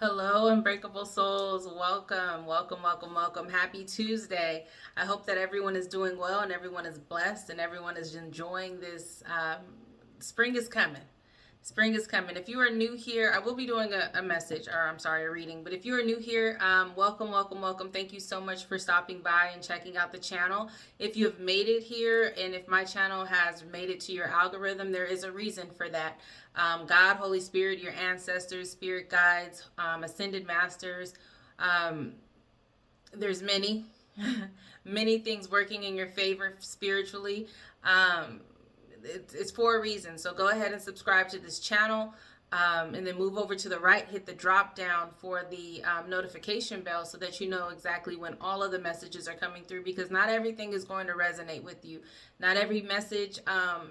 Hello, Unbreakable Souls. Welcome, welcome, welcome, welcome. Happy Tuesday. I hope that everyone is doing well and everyone is blessed and everyone is enjoying this. Spring is coming. Spring is coming. If you are new here, I will be doing a message, or I'm sorry, a reading. But if you are new here, welcome, welcome, welcome. Thank you so much for stopping by and checking out the channel. If you have made it here and if my channel has made it to your algorithm, there is a reason for that. God, Holy Spirit, your ancestors, spirit guides, ascended masters. Um, there's many, many things working in your favor spiritually. Um, it's for a reason. So go ahead and subscribe to this channel. And then move over to the right, hit the drop down for the notification bell so that you know exactly when all of the messages are coming through, because not everything is going to resonate with you. Not every message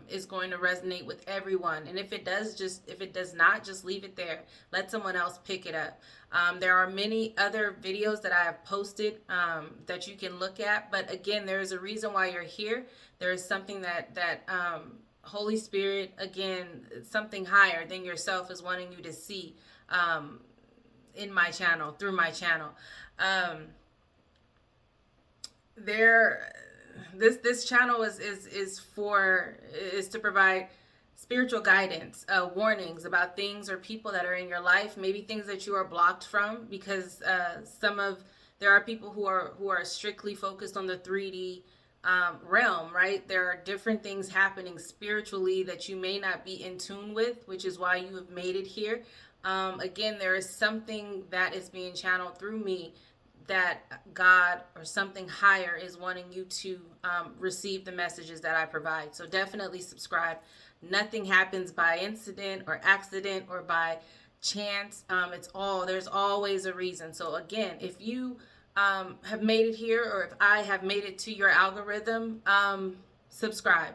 is going to resonate with everyone. And if it does not, just leave it there. Let someone else pick it up. There are many other videos that I have posted that you can look at. But again, there is a reason why you're here. There is something that Holy Spirit, again, something higher than yourself is wanting you to see in my channel, through my channel. There, this channel is to provide spiritual guidance, warnings about things or people that are in your life, maybe things that you are blocked from, because there are people who are strictly focused on the 3D realm, right? There are different things happening spiritually that you may not be in tune with, which is why you have made it here. Again, there is something that is being channeled through me that God or something higher is wanting you to receive the messages that I provide. So definitely subscribe. Nothing happens by incident or accident or by chance. There's always a reason. So again, if you have made it here, or if I have made it to your algorithm, subscribe.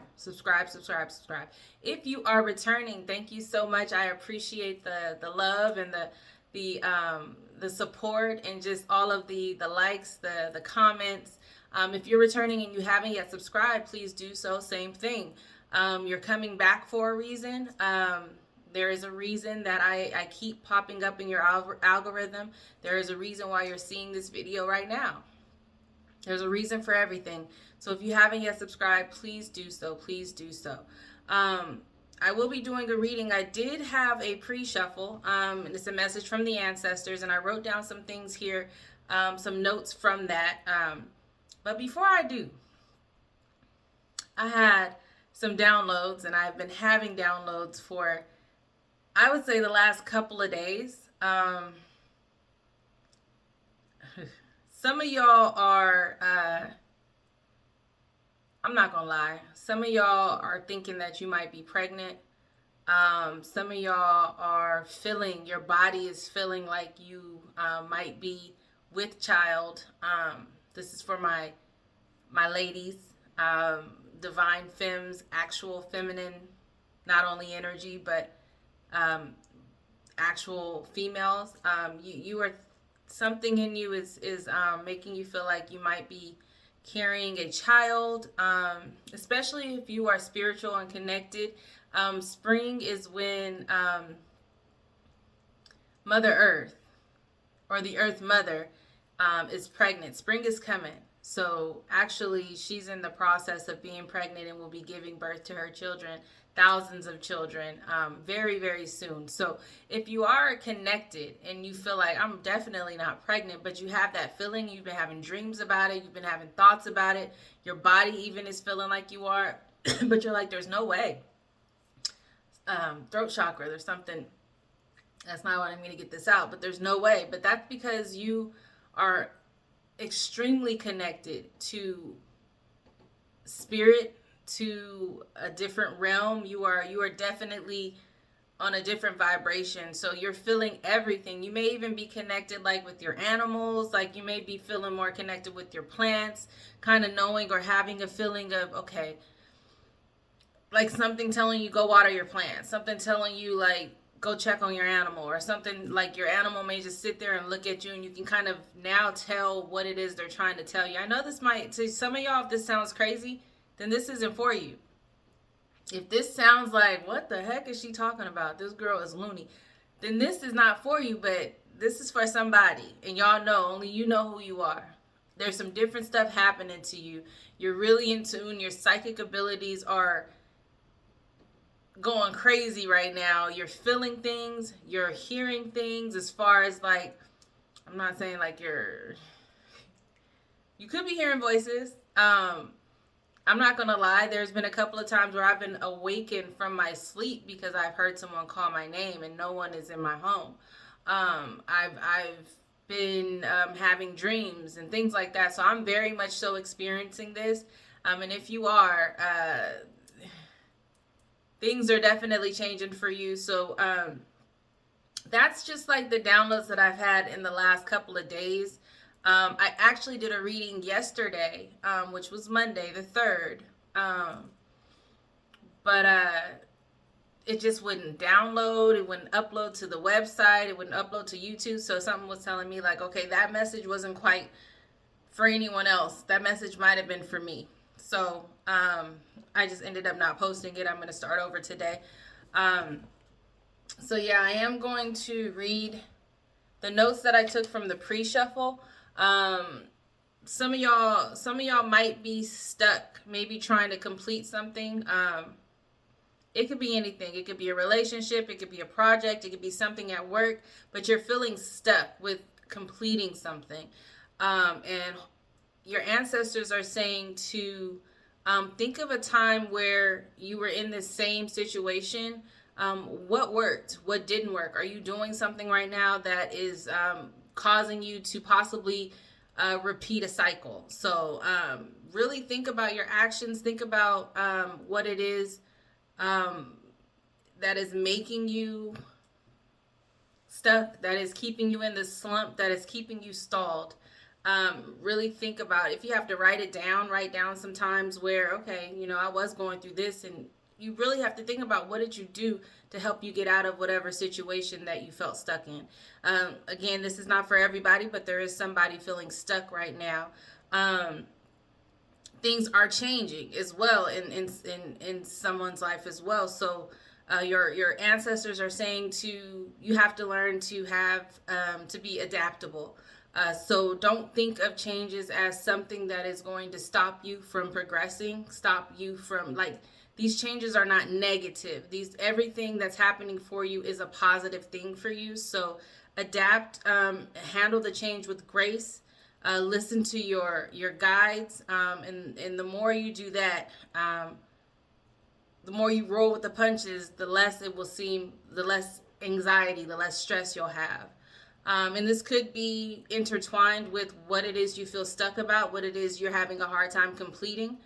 If you are returning, thank you so much. I appreciate the love and the support and just all of the likes, the comments. If you're returning and you haven't yet subscribed, please do so. Same thing. You're coming back for a reason. There is a reason that I keep popping up in your algorithm. There is a reason why you're seeing this video right now. There's a reason for everything. So if you haven't yet subscribed, please do so. Please do so. I will be doing a reading. I did have a pre-shuffle. And it's a message from the ancestors. And I wrote down some things here, some notes from that. But before I do, I had some downloads. And I've been having downloads for, I would say, the last couple of days. Some of y'all are, I'm not gonna lie, some of y'all are thinking that you might be pregnant. Some of y'all are feeling, your body is feeling like you might be with child. This is for my ladies, divine femmes, actual feminine, not only energy, but actual females. You are, something in you is making you feel like you might be carrying a child, especially if you are spiritual and connected. Spring is when Mother Earth, or the Earth Mother, is pregnant. Spring is coming. So actually, she's in the process of being pregnant and will be giving birth to her children, thousands of children, very, very soon. So if you are connected and you feel like, I'm definitely not pregnant, but you have that feeling, you've been having dreams about it, you've been having thoughts about it, your body even is feeling like you are, but you're like, there's no way. Throat chakra, there's something that's not wanting me to get this out, but there's no way. But that's because you are extremely connected to spirit, to a different realm. You are definitely on a different vibration. So you're feeling everything. You may even be connected like with your animals, like you may be feeling more connected with your plants, kind of knowing or having a feeling of, okay, like something telling you go water your plants, something telling you like go check on your animal, or something like your animal may just sit there and look at you and you can kind of now tell what it is they're trying to tell you. I know this might, to some of y'all, if this sounds crazy, then this isn't for you. If this sounds like, what the heck is she talking about? This girl is loony. Then this is not for you, but this is for somebody, and y'all know, only you know who you are. There's some different stuff happening to you. You're really in tune. Your psychic abilities are going crazy right now. You're feeling things. You're hearing things, as far as like, I'm not saying like you could be hearing voices. I'm not gonna lie, there's been a couple of times where I've been awakened from my sleep because I've heard someone call my name and no one is in my home. I've been having dreams and things like that, so I'm very much so experiencing this. And if you are, things are definitely changing for you. So that's just like the downloads that I've had in the last couple of days. I actually did a reading yesterday, which was Monday the 3rd. But it just wouldn't download. It wouldn't upload to the website. It wouldn't upload to YouTube. So something was telling me like, okay, that message wasn't quite for anyone else. That message might have been for me. So I just ended up not posting it. I'm going to start over today. So yeah, I am going to read the notes that I took from the pre-shuffle. Some of y'all might be stuck, maybe trying to complete something. It could be anything. It could be a relationship, it could be a project, it could be something at work, but you're feeling stuck with completing something. And your ancestors are saying to think of a time where you were in the same situation. What worked? What didn't work? Are you doing something right now that is causing you to possibly repeat a cycle? So really think about your actions. Think about what it is that is making you stuck, that is keeping you in the slump, that is keeping you stalled. Really think about, if you have to write down sometimes where, okay, I was going through this, and you really have to think about, what did you do to help you get out of whatever situation that you felt stuck in. Again, this is not for everybody, but there is somebody feeling stuck right now. Things are changing as well in someone's life as well. So your ancestors are saying you have to learn to have to be adaptable. So don't think of changes as something that is going to stop you from progressing, stop you from, like, these changes are not negative. Everything that's happening for you is a positive thing for you. So adapt, handle the change with grace, listen to your guides, and the more you do that, the more you roll with the punches, the less it will seem, the less anxiety, the less stress you'll have. And this could be intertwined with what it is you feel stuck about, what it is you're having a hard time completing.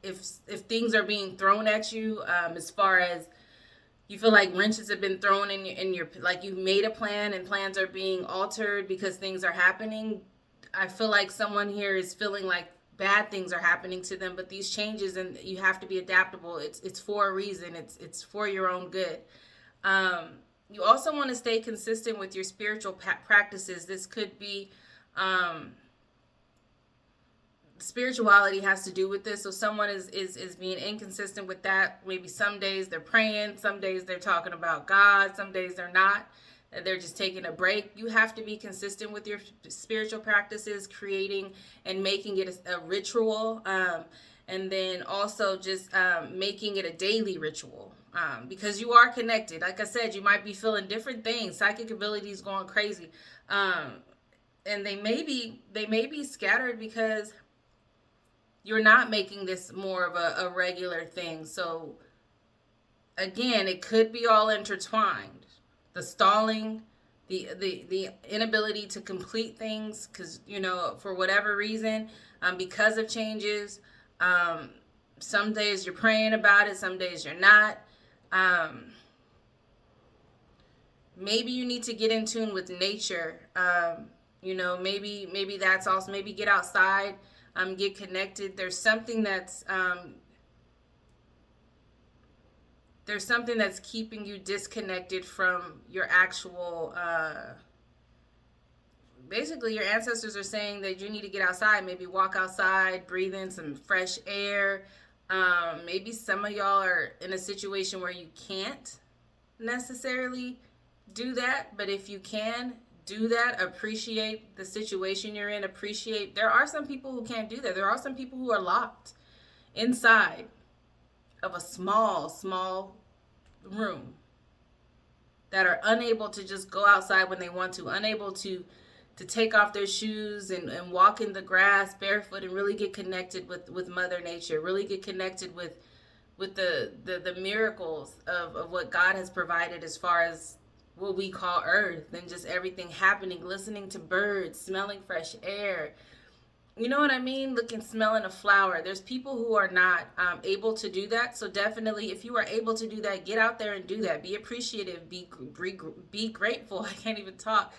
If things are being thrown at you, as far as you feel like wrenches have been thrown in your like you've made a plan and plans are being altered because things are happening, I feel like someone here is feeling like bad things are happening to them, but these changes, and you have to be adaptable. It's for a reason. It's for your own good. You also want to stay consistent with your spiritual practices. This could be spirituality has to do with this. So someone is being inconsistent with that. Maybe some days they're praying, some days they're talking about God, some days they're not. They're just taking a break. You have to be consistent with your spiritual practices, creating and making it a ritual. And then also just making it a daily ritual. Because you are connected. Like I said, you might be feeling different things. Psychic abilities going crazy. And they may be scattered because you're not making this more of a regular thing. So again, it could be all intertwined. The stalling, the inability to complete things because, for whatever reason, because of changes, some days you're praying about it, some days you're not. Maybe you need to get in tune with nature. Maybe that's also, maybe get outside, get connected. There's something that's keeping you disconnected from your actual, basically your ancestors are saying that you need to get outside, maybe walk outside, breathe in some fresh air. Maybe some of y'all are in a situation where you can't necessarily do that, but if you can, do that. Appreciate the situation you're in. Appreciate, there are some people who can't do that. There are some people who are locked inside of a small room that are unable to just go outside when they want to, unable to take off their shoes and walk in the grass barefoot and really get connected with Mother Nature, really get connected with the miracles of what God has provided as far as what we call earth and just everything happening, listening to birds, smelling fresh air. You know what I mean? Looking, smelling a flower. There's people who are not able to do that. So definitely, if you are able to do that, get out there and do that. Be appreciative. Be grateful. I can't even talk.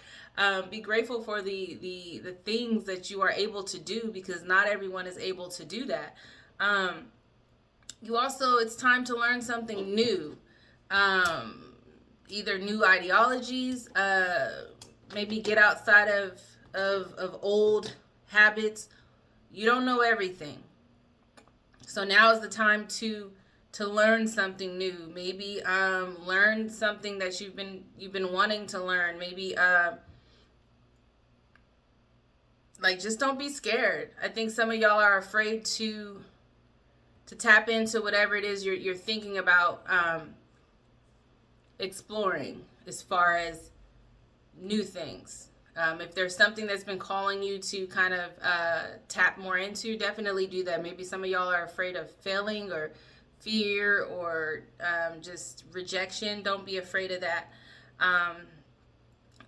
Be grateful for the things that you are able to do, because not everyone is able to do that. You also, it's time to learn something new. Either new ideologies, maybe get outside of old habits. You don't know everything, so now is the time to learn something new. Maybe learn something that you've been wanting to learn. Maybe like, just don't be scared. I think some of y'all are afraid to tap into whatever it is you're thinking about exploring as far as new things. If there's something that's been calling you to kind of tap more into, definitely do that. Maybe some of y'all are afraid of failing, or fear, or just rejection. Don't be afraid of that.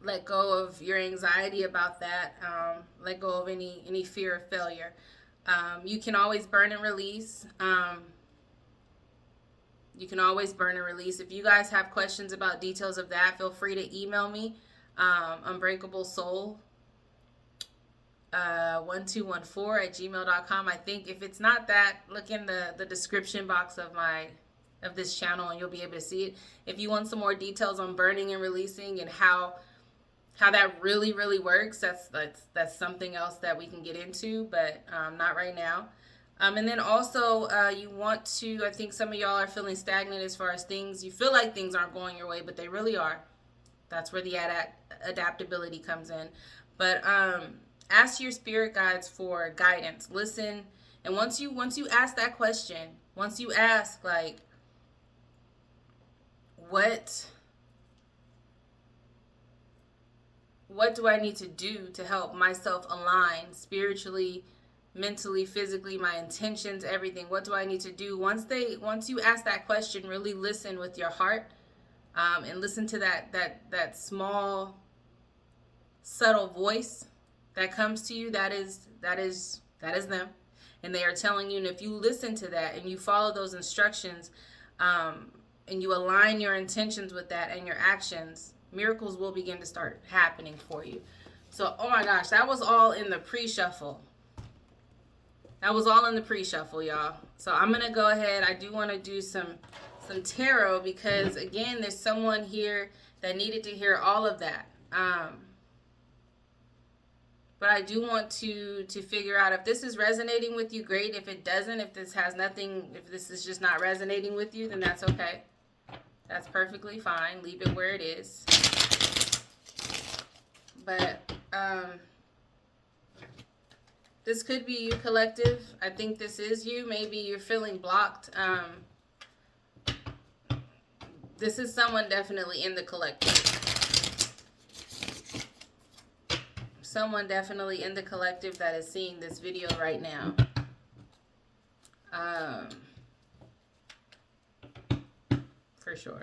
Let go of your anxiety about that. Let go of any fear of failure. You can always burn and release. You can always burn and release. If you guys have questions about details of that, feel free to email me. Unbreakable Soul 1214@gmail.com. I think if it's not that, look in the description box of this channel and you'll be able to see it. If you want some more details on burning and releasing and how that really works, that's something else that we can get into, but not right now. And then also you want to, I think some of y'all are feeling stagnant as far as things. You feel like things aren't going your way, but they really are. That's where the adaptability comes in. But ask your spirit guides for guidance. Listen, and once you ask that question, once you ask, like, what do I need to do to help myself align spiritually, mentally, physically, my intentions, everything? What do I need to do? Once you ask that question, really listen with your heart. And listen to that small, subtle voice that comes to you. That is them, and they are telling you. And if you listen to that and you follow those instructions, and you align your intentions with that and your actions, miracles will begin to start happening for you. So, oh my gosh, that was all in the pre-shuffle. Y'all. So I'm gonna go ahead. I do want to do some tarot, because again, there's someone here that needed to hear all of that. But I do want to figure out if this is resonating with you. Great. If it doesn't, if this is just not resonating with you, then that's okay. That's perfectly fine. Leave it where it is. But this could be you, collective. I think this is you. Maybe you're feeling blocked. This is someone definitely in the collective. Someone definitely in the collective that is seeing this video right now. For sure.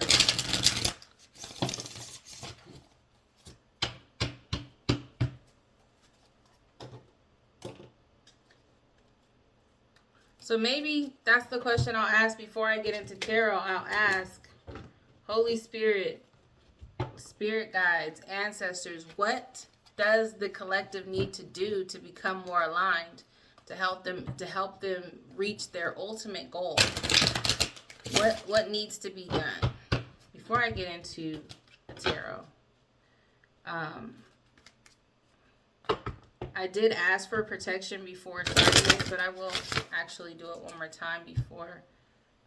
So maybe that's the question I'll ask before I get into tarot. I'll ask, Holy Spirit, spirit guides, ancestors, what does the collective need to do to become more aligned, to help them reach their ultimate goal? What needs to be done? Before I get into the tarot, I did ask for protection before starting this, but I will actually do it one more time before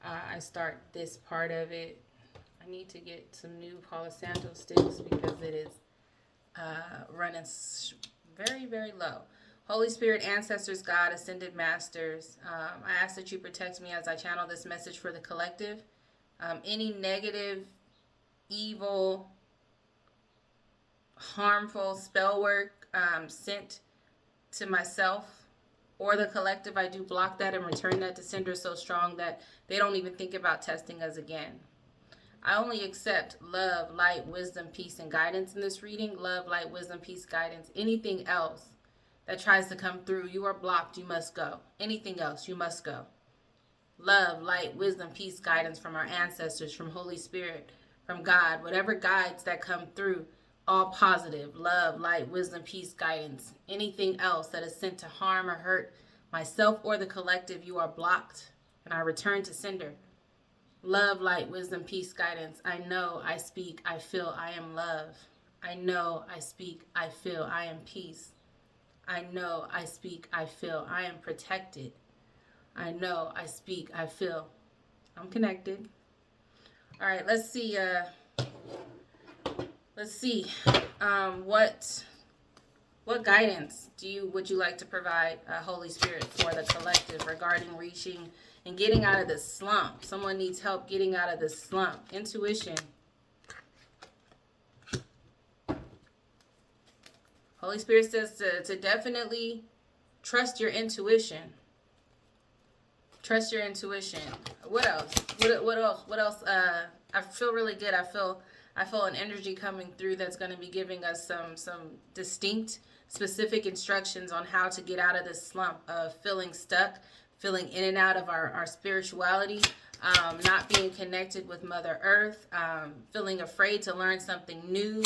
I start this part of it. I I need to get some new Palo Santo sticks because it is running very, very low. Holy Spirit, ancestors, God, ascended masters, I ask that you protect me as I channel this message for the collective. Any negative, evil, harmful spell work sent to myself or the collective, I do block that and return that to sender so strong that they don't even think about testing us again. I only accept love, light, wisdom, peace, and guidance in this reading. Love, light, wisdom, peace, guidance. Anything else that tries to come through, you are blocked, you must go. Anything else, you must go. Love, light, wisdom, peace, guidance from our ancestors, from Holy Spirit, from God. Whatever guides that come through, all positive. Love, light, wisdom, peace, guidance. Anything else that is sent to harm or hurt myself or the collective, you are blocked, and I return to sender. Love, light, wisdom, peace, guidance. I know, I speak, I feel, I am love. I know, I speak, I feel, I am peace. I know, I speak, I feel, I am protected. I know, I speak, I feel, I'm connected. All right, let's see. What guidance would you like to provide, Holy Spirit, for the collective regarding reaching and getting out of this slump? Someone needs help getting out of this slump. Intuition. Holy Spirit says to definitely trust your intuition. Trust your intuition. What else? What else? I feel really good. I feel an energy coming through that's going to be giving us some distinct, specific instructions on how to get out of this slump of feeling stuck, feeling in and out of our spirituality, not being connected with Mother Earth, feeling afraid to learn something new,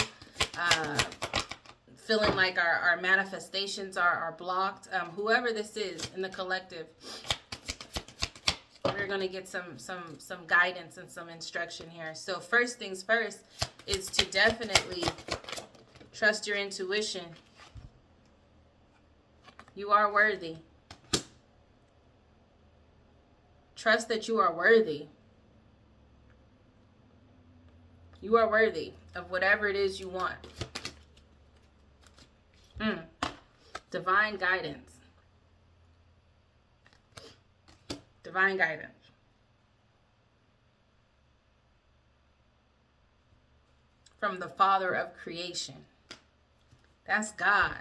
feeling like our manifestations are blocked. Whoever this is in the collective, we're going to get some guidance and some instruction here. So first things first is to definitely trust your intuition. You are worthy. Trust that you are worthy. You are worthy of whatever it is you want. Divine guidance. Divine guidance. From the Father of creation. That's God.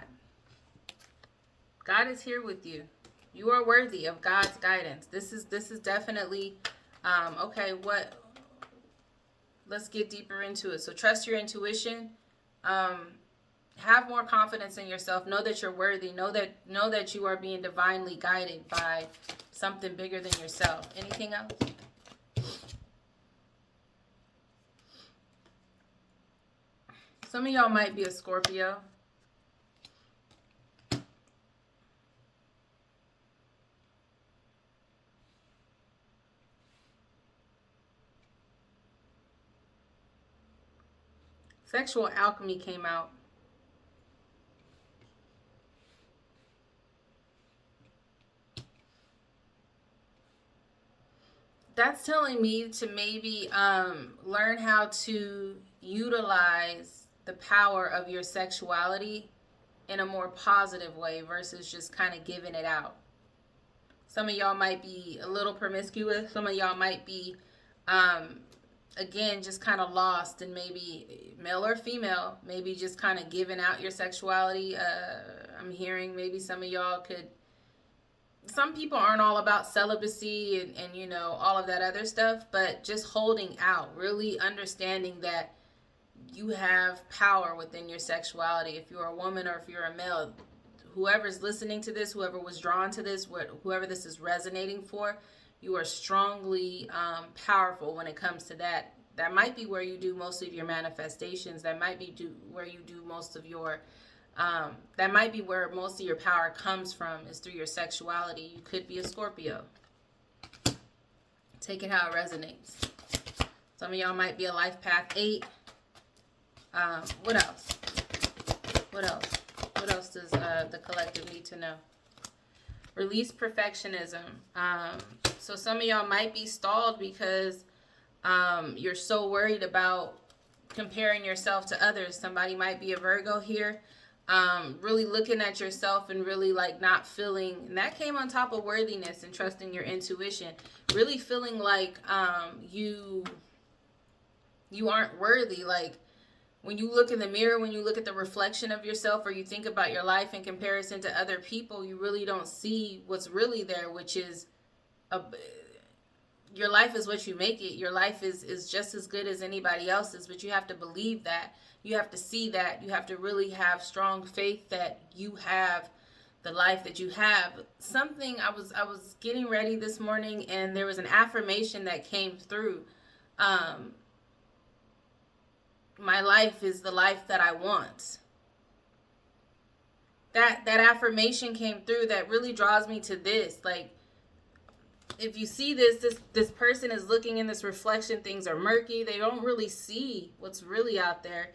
God is here with you. You are worthy of God's guidance. This is definitely okay. Let's get deeper into it. So trust your intuition. Have more confidence in yourself. Know that you're worthy. Know that you are being divinely guided by something bigger than yourself. Anything else? Some of y'all might be a Scorpio. Sexual alchemy came out. That's telling me to maybe learn how to utilize the power of your sexuality in a more positive way versus just kind of giving it out. Some of y'all might be a little promiscuous. Some of y'all might be, again, just kind of lost and maybe male or female, maybe just kind of giving out your sexuality. I'm hearing maybe some of y'all could, some people aren't all about celibacy and you know, all of that other stuff, but just holding out, really understanding that you have power within your sexuality. If you're a woman or if you're a male, whoever's listening to this, whoever was drawn to this, whoever this is resonating for, you are strongly powerful when it comes to that. That might be where you do most of your manifestations. That might be where you do most of your, that might be where most of your power comes from, is through your sexuality. You could be a Scorpio. Take it how it resonates. Some of y'all might be a life path 8. What else? What else? What else does the collective need to know? Release perfectionism. So some of y'all might be stalled because You're so worried about comparing yourself to others. Somebody might be a Virgo here. Really looking at yourself and really like not feeling, and that came on top of worthiness and trusting your intuition. Really feeling like you aren't worthy. Like when you look in the mirror, when you look at the reflection of yourself, or you think about your life in comparison to other people, you really don't see what's really there, which is a your life is what you make it. Your life is just as good as anybody else's, but you have to believe that. You have to see that. You have to really have strong faith that you have the life that you have. Something I was getting ready this morning, and there was an affirmation that came through. My life is the life that I want. That affirmation came through that really draws me to this. Like, if you see this person is looking in this reflection, things are murky. They don't really see what's really out there.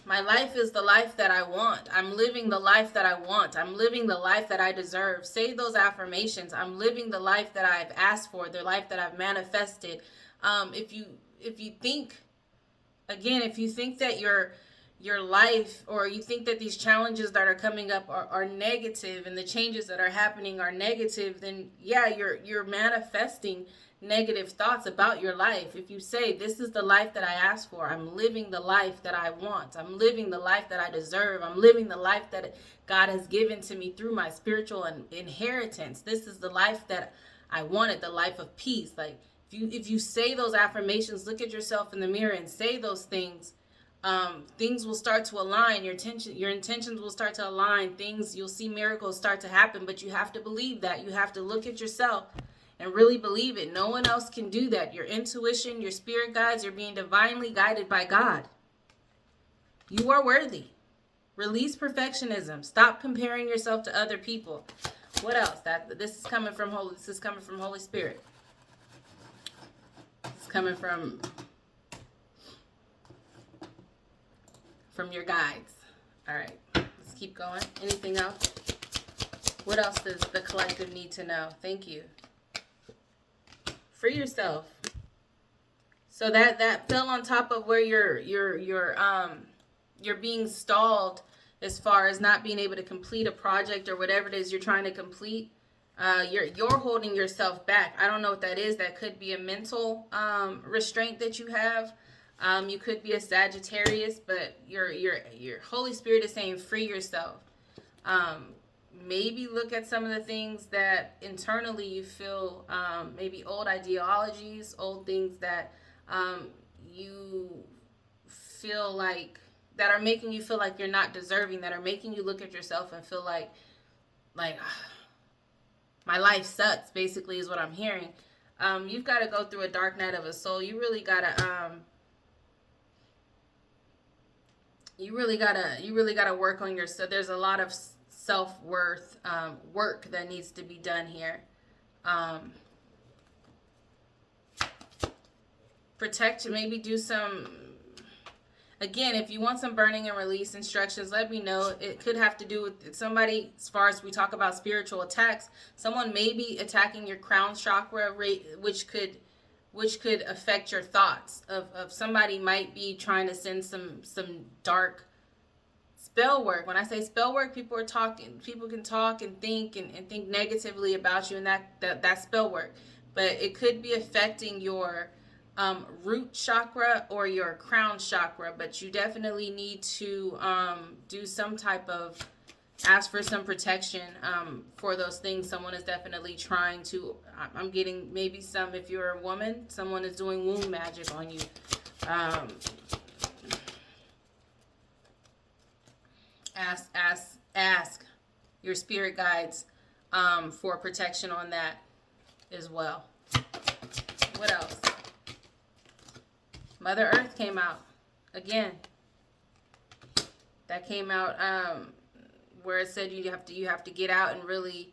My life is the life that I want. I'm living the life that I want. I'm living the life that I deserve. Say those affirmations. I'm living the life that I've asked for, the life that I've manifested. If you think, again, if you think that your life, or you think that these challenges that are coming up are negative, and the changes that are happening are negative, then yeah, you're manifesting negative thoughts about your life. If you say, this is the life that I asked for, I'm living the life that I want, I'm living the life that I deserve, I'm living the life that God has given to me through my spiritual inheritance, this is the life that I wanted, the life of peace. Like, if you say those affirmations, look at yourself in the mirror and say those things, things will start to align. Your intentions will start to align. You'll see miracles start to happen, but you have to believe that. You have to look at yourself and really believe it. No one else can do that. Your intuition, your spirit guides, you're being divinely guided by God. You are worthy. Release perfectionism. Stop comparing yourself to other people. What else? This is coming from Holy Spirit. It's coming from your guides. All right, let's keep going. Anything else? What else does the collective need to know? Thank you. Free yourself. So that fell on top of where you're being stalled as far as not being able to complete a project or whatever it is you're trying to complete. You're holding yourself back. I don't know what that is. That could be a mental restraint that you have. You could be a Sagittarius, but your Holy Spirit is saying free yourself. Maybe look at some of the things that internally you feel, maybe old ideologies, old things that you feel like, that are making you feel like you're not deserving, that are making you look at yourself and feel like my life sucks, basically is what I'm hearing. You've got to go through a dark night of a soul. You really gotta work on yourself. There's a lot of self-worth work that needs to be done here. Protect, maybe do some, again, if you want some burning and release instructions, let me know. It could have to do with somebody, as far as we talk about spiritual attacks, someone may be attacking your crown chakra, which could affect your thoughts. Of somebody might be trying to send some dark spell work. When I say spell work, people can talk and think negatively about you, and that's spell work. But it could be affecting your root chakra or your crown chakra, but you definitely need to do some type of, ask for some protection for those things. Someone is definitely trying to, I'm getting maybe some, if you're a woman, someone is doing womb magic on you. Ask your spirit guides for protection on that as well. What else? Mother Earth came out again. That came out where it said you have to get out and really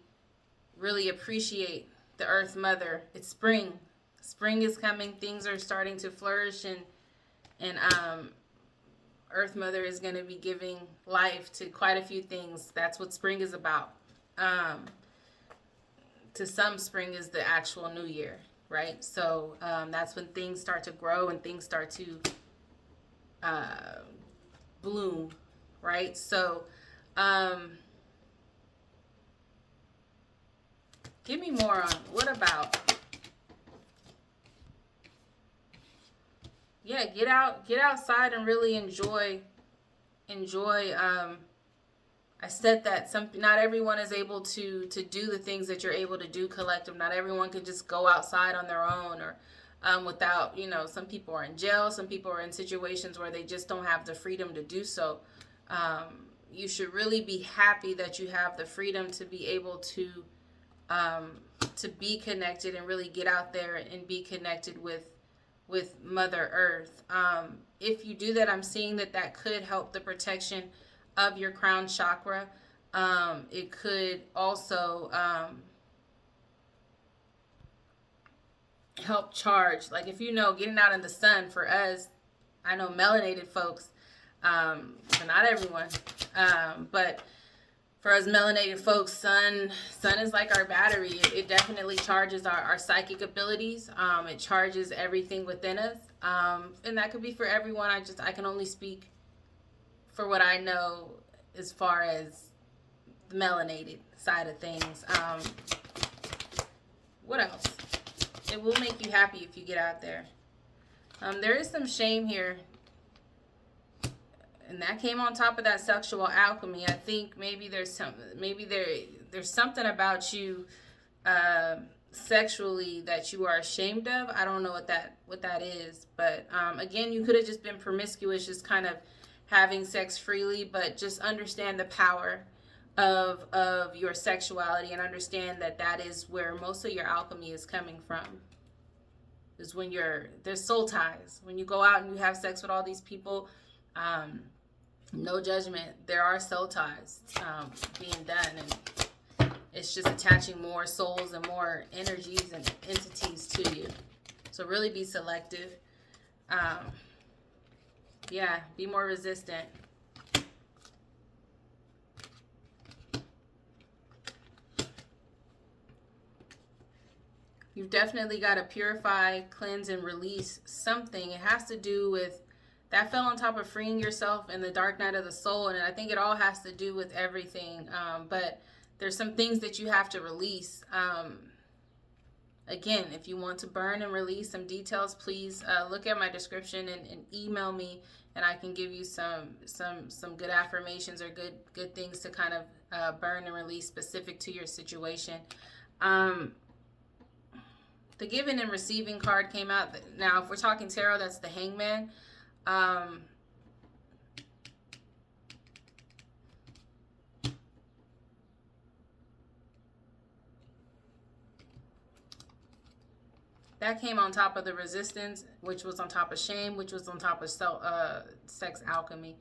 appreciate the Earth Mother. It's spring. Spring is coming. Things are starting to flourish, and Earth Mother is going to be giving life to quite a few things. That's what spring is about. To some, spring is the actual new year. right? So that's when things start to grow and things start to bloom, right? So give me more on what about, yeah, get outside and really enjoy. I said that not everyone is able to do the things that you're able to do collective. Not everyone can just go outside on their own, or without, some people are in jail, some people are in situations where they just don't have the freedom to do so. You should really be happy that you have the freedom to be able to be connected and really get out there and be connected with Mother Earth. If you do that, I'm seeing that could help the protection of your crown chakra. It could also help charge. Like, if getting out in the sun for us, I know melanated folks, but not everyone, but for us melanated folks, sun is like our battery. It definitely charges our psychic abilities. It charges everything within us. And that could be for everyone. I can only speak for what I know as far as the melanated side of things. What else? It will make you happy if you get out there. There is some shame here. And that came on top of that sexual alchemy. I think there's something about you sexually that you are ashamed of. I don't know what that is, but again, you could have just been promiscuous, just kind of having sex freely, but just understand the power of your sexuality and understand that is where most of your alchemy is coming from. Is when there's soul ties. When you go out and you have sex with all these people, no judgment, there are soul ties being done, and it's just attaching more souls and more energies and entities to you. So really be selective. Yeah, be more resistant. You've definitely got to purify, cleanse, and release something. It has to do with that fell on top of freeing yourself in the dark night of the soul. And I think it all has to do with everything. But there's some things that you have to release. Again, if you want to burn and release some details, please look at my description and email me, and I can give you some good affirmations or good things to kind of burn and release specific to your situation. The giving and receiving card came out. Now, if we're talking tarot, that's the Hangman. That came on top of the resistance, which was on top of shame, which was on top of sex alchemy.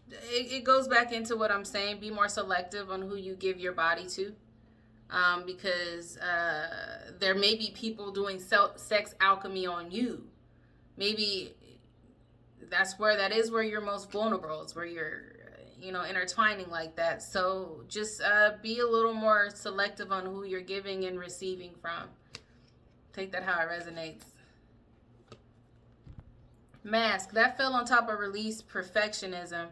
It goes back into what I'm saying. Be more selective on who you give your body to. Because there may be people doing sex alchemy on you. Maybe that is where you're most vulnerable. It's where you're, intertwining like that. So just be a little more selective on who you're giving and receiving from. Take that how it resonates. Mask, that fell on top of release, perfectionism.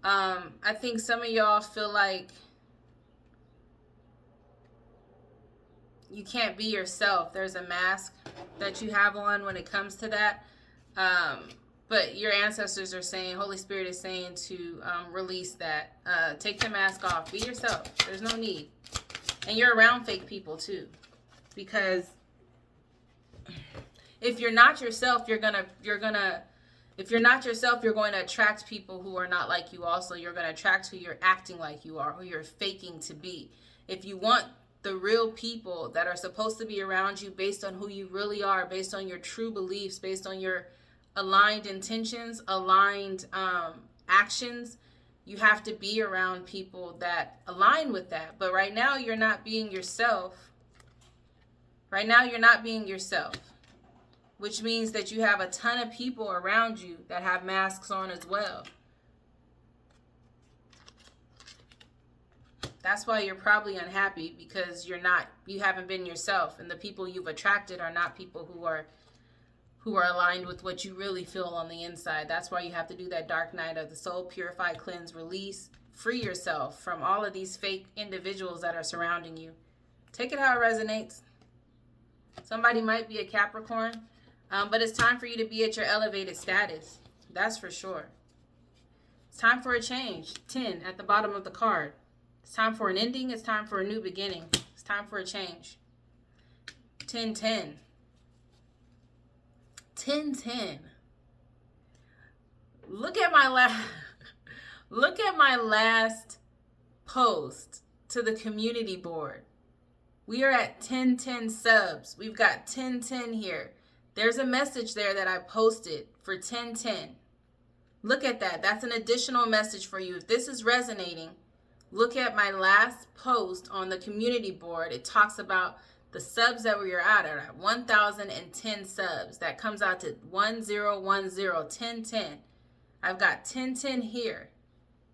I think some of y'all feel like you can't be yourself. There's a mask that you have on when it comes to that. But your ancestors are saying, Holy Spirit is saying to release that. Take the mask off. Be yourself. There's no need. And you're around fake people too. Because if you're not yourself, you're going to attract people who are not like you also. You're going to attract who you're acting like you are, who you're faking to be. If you want the real people that are supposed to be around you based on who you really are, based on your true beliefs, based on your aligned intentions, aligned actions, you have to be around people that align with that. But right now, you're not being yourself. Which means that you have a ton of people around you that have masks on as well. That's why you're probably unhappy, because you haven't been yourself, and the people you've attracted are not people who are aligned with what you really feel on the inside. That's why you have to do that dark night of the soul, purify, cleanse, release, free yourself from all of these fake individuals that are surrounding you. Take it how it resonates. Somebody might be a Capricorn, but it's time for you to be at your elevated status. That's for sure. It's time for a change. 10 at the bottom of the card. It's time for an ending. It's time for a new beginning. It's time for a change. 10-10. 10-10. Look at my last post to the community board. We are at 10-10 subs. We've got 10-10 here. There's a message there that I posted for 10-10. Look at that. That's an additional message for you. If this is resonating, look at my last post on the community board. It talks about the subs that we are at 1,010 subs. That comes out to 1010. I've got 1010 here.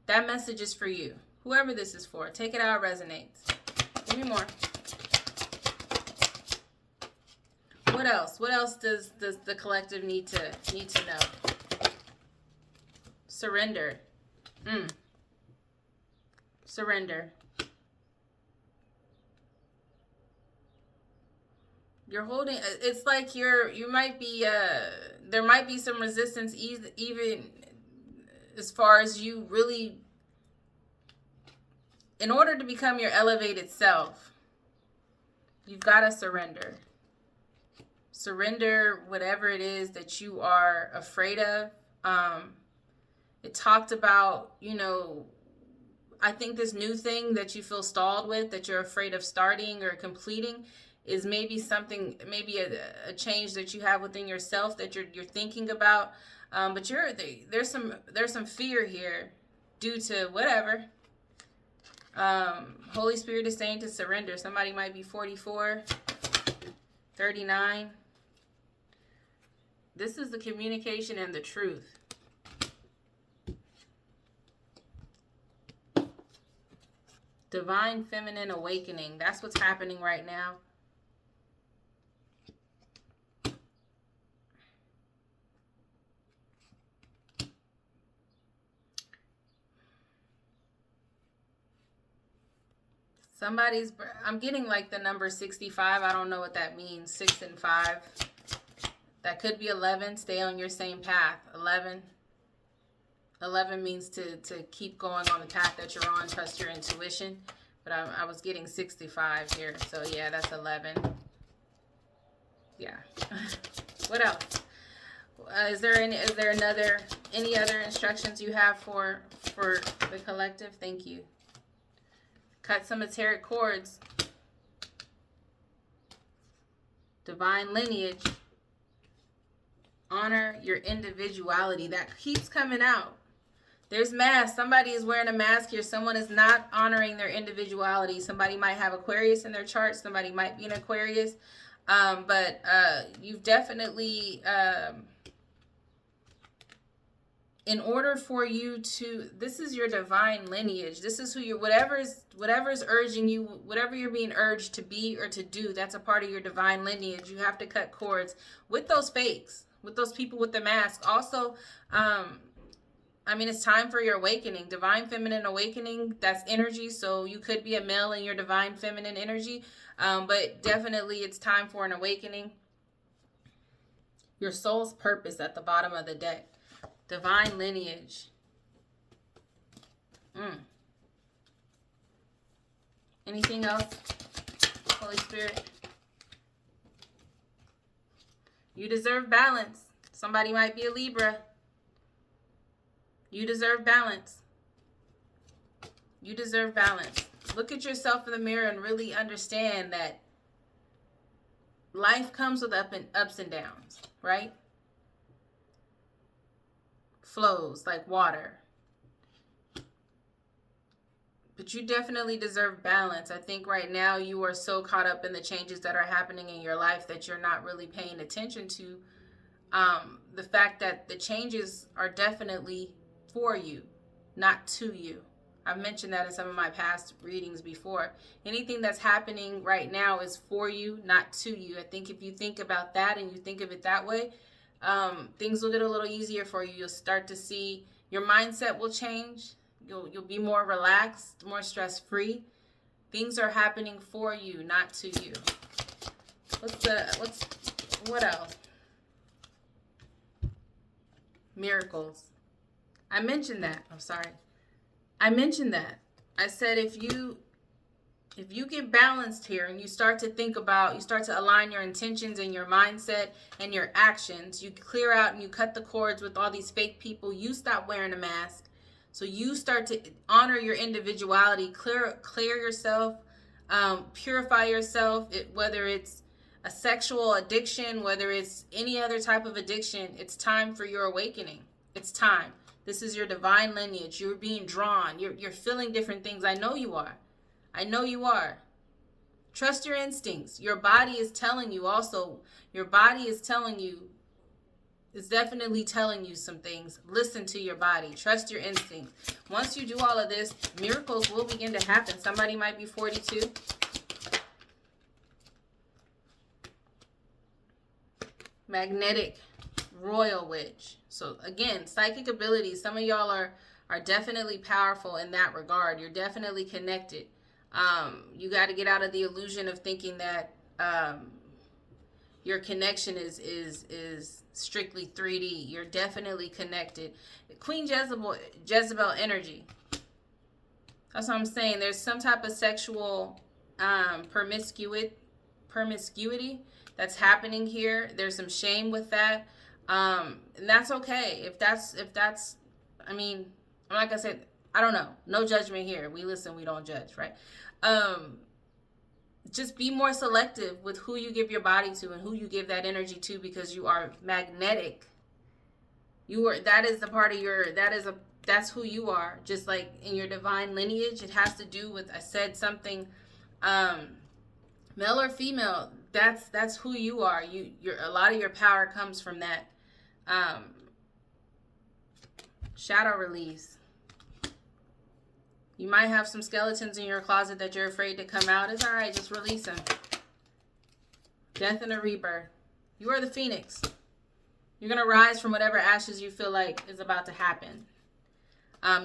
That message is for you. Whoever this is for, take it out, it resonates. Give me more. What else? What else does the collective need to know? Surrender. Surrender. You're holding, it's like you might be, there might be some resistance even as far as you really, in order to become your elevated self, you've got to surrender. Surrender whatever it is that you are afraid of. It talked about, I think this new thing that you feel stalled with, that you're afraid of starting or completing, is maybe something, maybe a change that you have within yourself that you're thinking about. But there's some fear here due to whatever. Holy Spirit is saying to surrender. Somebody might be 44, 39. This is the communication and the truth. Divine feminine awakening. That's what's happening right now. I'm getting like the number 65. I don't know what that means. 6 and 5. That could be 11. Stay on your same path. 11 means to keep going on the path that you're on. Trust your intuition. But I was getting 65 here. So yeah, that's 11. Yeah. What else? Is there any other instructions you have for the collective? Thank you. Cut some etheric cords. Divine lineage. Honor your individuality. That keeps coming out. There's masks. Somebody is wearing a mask here. Someone is not honoring their individuality. Somebody might have Aquarius in their chart. Somebody might be an Aquarius. But you've definitely... in order for you to, this is your divine lineage. This is who you're, whatever's urging you, whatever you're being urged to be or to do, that's a part of your divine lineage. You have to cut cords with those fakes, with those people with the mask. Also, it's time for your awakening, divine feminine awakening. That's energy. So you could be a male in your divine feminine energy, but definitely it's time for an awakening. Your soul's purpose at the bottom of the deck. Divine lineage. Anything else, Holy Spirit? You deserve balance. Somebody might be a Libra. You deserve balance. You deserve balance. Look at yourself in the mirror and really understand that life comes with ups and downs, right? Flows like water. But you definitely deserve balance. I think right now you are so caught up in the changes that are happening in your life that you're not really paying attention to the fact that the changes are definitely for you, not to you. I've mentioned that in some of my past readings before. Anything that's happening right now is for you, not to you. I think if you think about that and you think of it that way, things will get a little easier for you. You'll start to see your mindset will change. You'll be more relaxed, more stress-free. Things are happening for you, not to you. What else? Miracles. I mentioned that. I'm sorry. I mentioned that. I said if you get balanced here and you start to align your intentions and your mindset and your actions, you clear out and you cut the cords with all these fake people, you stop wearing a mask. So you start to honor your individuality, clear yourself, purify yourself, whether it's a sexual addiction, whether it's any other type of addiction. It's time for your awakening. It's time. This is your divine lineage. You're being drawn. You're feeling different things. I know you are. I know you are. Trust your instincts. Your body is telling you also. Your body is telling you, is definitely telling you some things. Listen to your body. Trust your instincts. Once you do all of this, miracles will begin to happen. Somebody might be 42. Magnetic royal witch. So again, psychic abilities. Some of y'all are definitely powerful in that regard. You're definitely connected. You got to get out of the illusion of thinking that your connection is strictly 3D. You're definitely connected. Queen Jezebel energy. That's what I'm saying. There's some type of sexual promiscuity that's happening here. There's some shame with that. And that's okay. If that's, I mean, like I said, I don't know. No judgment here. We listen, we don't judge, right? Just be more selective with who you give your body to and who you give that energy to, because you are magnetic. That's who you are. Just like in your divine lineage, it has to do with, I said something, male or female, that's who you are. A lot of your power comes from that. Shadow release. You might have some skeletons in your closet that you're afraid to come out. It's all right. Just release them. Death and a rebirth. You are the phoenix. You're going to rise from whatever ashes you feel like is about to happen.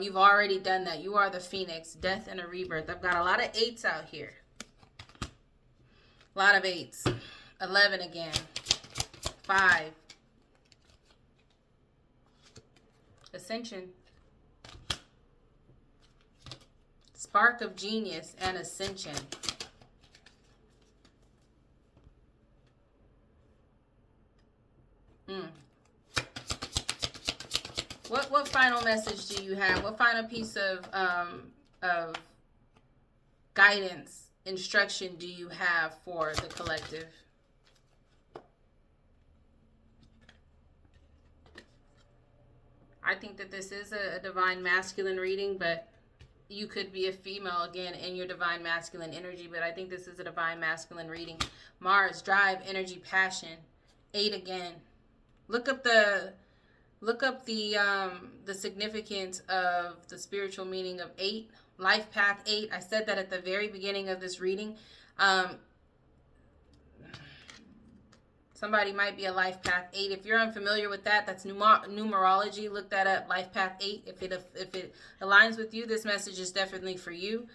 You've already done that. You are the phoenix. Death and a rebirth. I've got a lot of 8s out here. A lot of 8s. 11 again. 5. Ascension. Spark of genius and ascension. What final message do you have? What final piece of guidance, instruction do you have for the collective? I think that this is a divine masculine reading, but you could be a female again in your divine masculine energy, but I think this is a divine masculine reading. Mars, drive, energy, passion. 8 again. Look up the significance of the spiritual meaning of 8. Life path 8. I said that at the very beginning of this reading. Somebody might be a life path 8. If you're unfamiliar with that, that's numerology. Look that up. Life path 8. If it aligns with you, this message is definitely for you.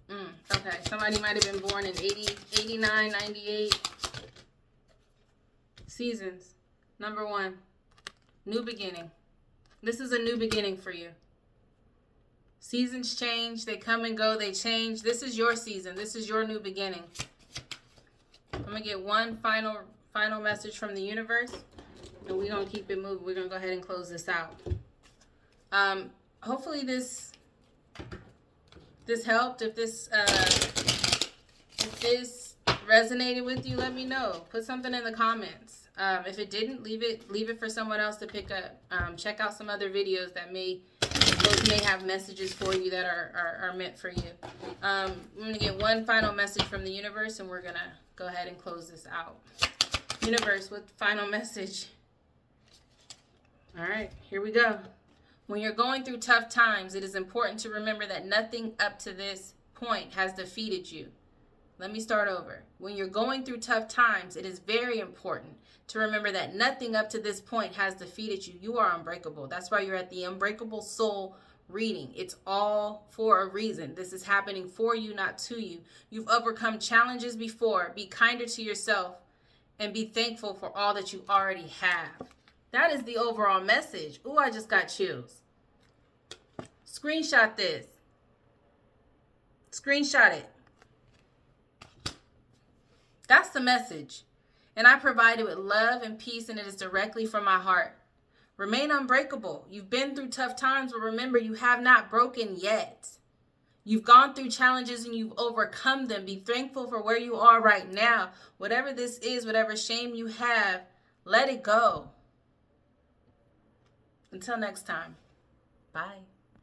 Okay. Somebody might have been born in 80, 89, 98. Seasons. Number 1. New beginning. This is a new beginning for you. Seasons change, they come and go, they change. This is your season. This is your new beginning. I'm going to get one final message from the universe, and we're going to keep it moving. We're going to go ahead and close this out. Hopefully this helped. If this resonated with you, let me know. Put something in the comments. If it didn't, leave it for someone else to pick up. Check out some other videos that may have messages for you that are meant for you. I'm going to get one final message from the universe, and we're going to go ahead and close this out. Universe, what final message? All right, here we go. When you're going through tough times, it is important to remember that nothing up to this point has defeated you. Let me start over. When you're going through tough times, it is very important to remember that nothing up to this point has defeated you. You are unbreakable. That's why you're at the Unbreakable Soul reading. It's all for a reason. This is happening for you, not to you. You've overcome challenges before. Be kinder to yourself and be thankful for all that you already have. That is the overall message. Ooh, I just got chills. Screenshot this. Screenshot it. That's the message. And I provide it with love and peace, and it is directly from my heart. Remain unbreakable. You've been through tough times, but remember, you have not broken yet. You've gone through challenges and you've overcome them. Be thankful for where you are right now. Whatever this is, whatever shame you have, let it go. Until next time, bye.